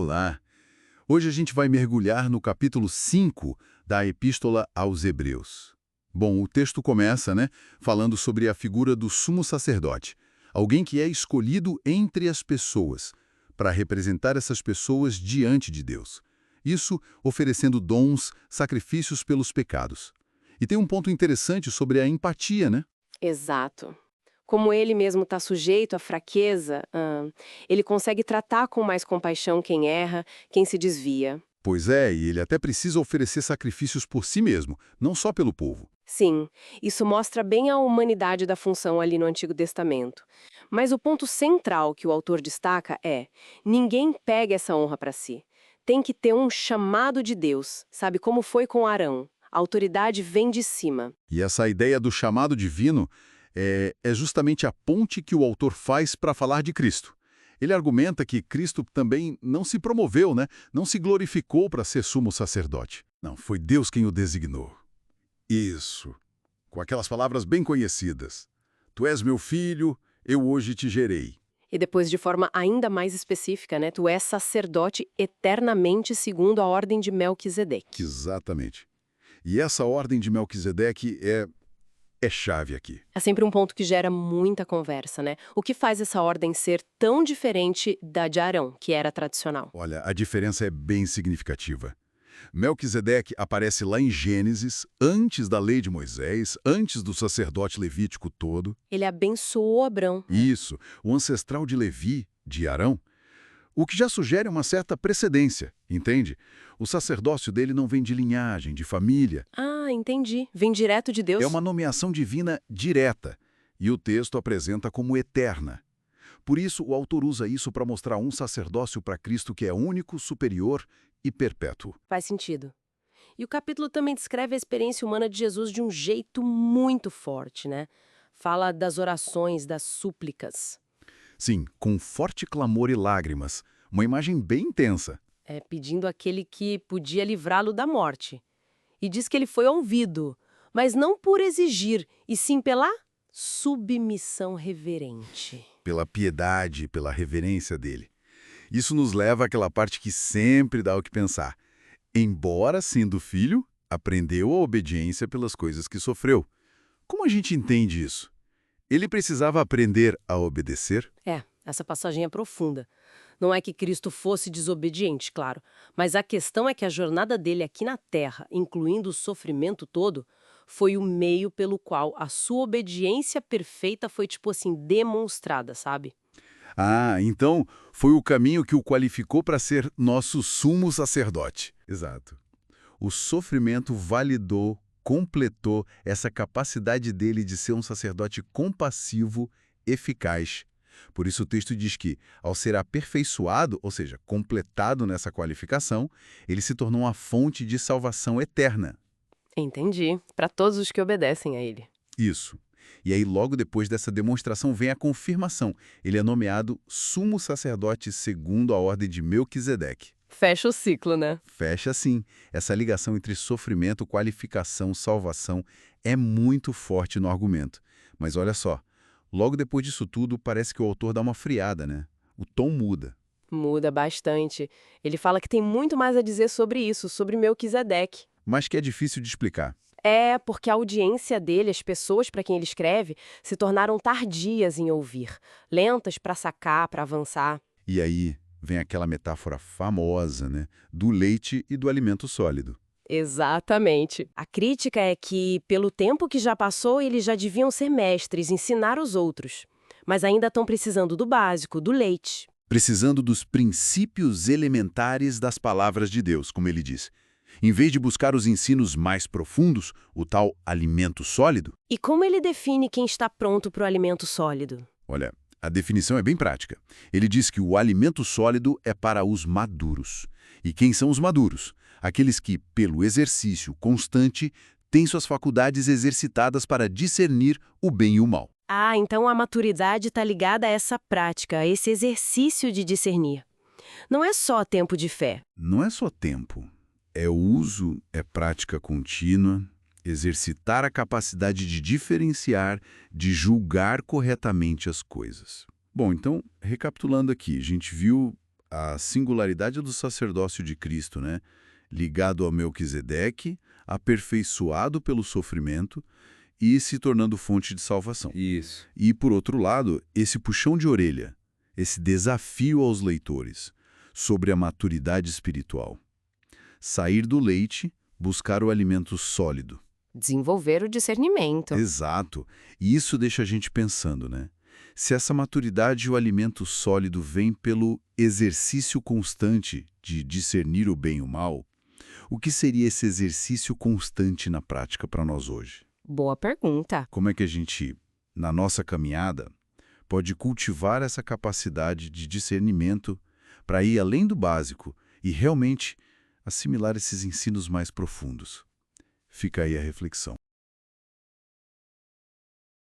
Olá! Hoje a gente vai mergulhar no capítulo 5 da Epístola aos Hebreus. Bom, o texto começa, falando sobre a figura do sumo sacerdote, alguém que é escolhido entre as pessoas, para representar essas pessoas diante de Deus. Isso oferecendo dons, sacrifícios pelos pecados. E tem um ponto interessante sobre a empatia, Exato. Como ele mesmo está sujeito à fraqueza, ele consegue tratar com mais compaixão quem erra, quem se desvia. Pois é, e ele até precisa oferecer sacrifícios por si mesmo, não só pelo povo. Sim, isso mostra bem a humanidade da função ali no Antigo Testamento. Mas o ponto central que o autor destaca é: ninguém pega essa honra para si. Tem que ter um chamado de Deus, sabe como foi com Arão. A autoridade vem de cima. E essa ideia do chamado divino é justamente a ponte que o autor faz para falar de Cristo. Ele argumenta que Cristo também não se promoveu, não se glorificou para ser sumo sacerdote. Não, foi Deus quem o designou. Isso, com aquelas palavras bem conhecidas. Tu és meu filho, eu hoje te gerei. E depois, de forma ainda mais específica, tu és sacerdote eternamente segundo a ordem de Melquisedeque. Exatamente. E essa ordem de Melquisedeque é chave aqui. É sempre um ponto que gera muita conversa, O que faz essa ordem ser tão diferente da de Arão, que era tradicional? Olha, a diferença é bem significativa. Melquisedeque aparece lá em Gênesis, antes da lei de Moisés, antes do sacerdote levítico todo. Ele abençoou Abrão. Isso, o ancestral de Levi, de Arão, o que já sugere uma certa precedência, entende? O sacerdócio dele não vem de linhagem, de família. Ah, entendi. Vem direto de Deus. É uma nomeação divina direta, e o texto apresenta como eterna. Por isso, o autor usa isso para mostrar um sacerdócio para Cristo que é único, superior e perpétuo. Faz sentido. E o capítulo também descreve a experiência humana de Jesus de um jeito muito forte, Fala das orações, das súplicas. Sim, com forte clamor e lágrimas, uma imagem bem intensa. Pedindo àquele que podia livrá-lo da morte. E diz que ele foi ouvido, mas não por exigir, e sim pela submissão reverente. Pela piedade, pela reverência dele. Isso nos leva àquela parte que sempre dá o que pensar. Embora sendo filho, aprendeu a obediência pelas coisas que sofreu. Como a gente entende isso? Ele precisava aprender a obedecer? Essa passagem é profunda. Não é que Cristo fosse desobediente, claro, mas a questão é que a jornada dele aqui na Terra, incluindo o sofrimento todo, foi o meio pelo qual a sua obediência perfeita foi, demonstrada, sabe? Ah, então foi o caminho que o qualificou para ser nosso sumo sacerdote. Exato. O sofrimento validou, completou essa capacidade dele de ser um sacerdote compassivo, eficaz. Por isso o texto diz que, ao ser aperfeiçoado, ou seja, completado nessa qualificação, ele se tornou uma fonte de salvação eterna. Entendi. Para todos os que obedecem a ele. Isso. E aí, logo depois dessa demonstração, vem a confirmação. Ele é nomeado sumo sacerdote segundo a ordem de Melquisedeque. Fecha o ciclo, Fecha sim. Essa ligação entre sofrimento, qualificação, salvação é muito forte no argumento. Mas olha só, logo depois disso tudo, parece que o autor dá uma friada, O tom muda. Muda bastante. Ele fala que tem muito mais a dizer sobre isso, sobre Melquisedeque. Mas que é difícil de explicar. É porque a audiência dele, as pessoas para quem ele escreve, se tornaram tardias em ouvir, lentas para sacar, para avançar. E aí vem aquela metáfora famosa, do leite e do alimento sólido. Exatamente. A crítica é que, pelo tempo que já passou, eles já deviam ser mestres, ensinar os outros. Mas ainda estão precisando do básico, do leite. Precisando dos princípios elementares das palavras de Deus, como ele diz. Em vez de buscar os ensinos mais profundos, o tal alimento sólido. E como ele define quem está pronto para o alimento sólido? Olha, a definição é bem prática. Ele diz que o alimento sólido é para os maduros. E quem são os maduros? Aqueles que, pelo exercício constante, têm suas faculdades exercitadas para discernir o bem e o mal. Ah, então a maturidade está ligada a essa prática, a esse exercício de discernir. Não é só tempo de fé. Não é só tempo. É uso, é prática contínua, exercitar a capacidade de diferenciar, de julgar corretamente as coisas. Bom, então, recapitulando aqui, a gente viu a singularidade do sacerdócio de Cristo, né? Ligado ao Melquisedeque, aperfeiçoado pelo sofrimento e se tornando fonte de salvação. Isso. E, por outro lado, esse puxão de orelha, esse desafio aos leitores sobre a maturidade espiritual. Sair do leite, buscar o alimento sólido. Desenvolver o discernimento. Exato. E isso deixa a gente pensando, né? Se essa maturidade e o alimento sólido vem pelo exercício constante de discernir o bem e o mal, o que seria esse exercício constante na prática para nós hoje? Boa pergunta. Como é que a gente, na nossa caminhada, pode cultivar essa capacidade de discernimento para ir além do básico e realmente assimilar esses ensinos mais profundos? Fica aí a reflexão.